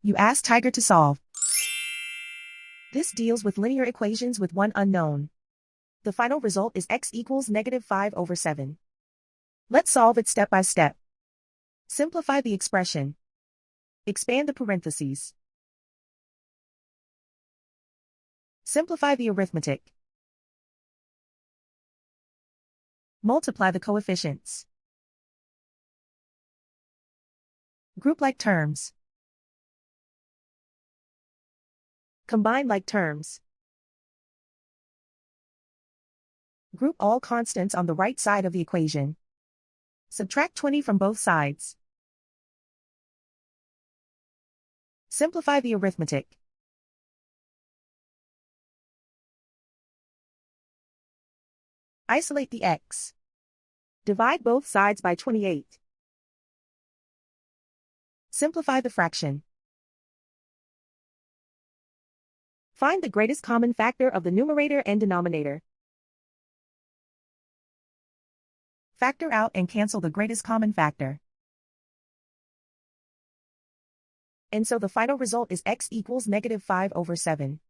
You ask Tiger to solve. This deals with linear equations with one unknown. The final result is x equals -5/7. Let's solve it step by step. Simplify the expression. Expand the parentheses. Simplify the arithmetic. Multiply the coefficients. Group like terms. Combine like terms. Group all constants on the right side of the equation. Subtract 20 from both sides. Simplify the arithmetic. Isolate the x. Divide both sides by 28. Simplify the fraction. Find the greatest common factor of the numerator and denominator. Factor out and cancel the greatest common factor. And so the final result is x equals -5/7.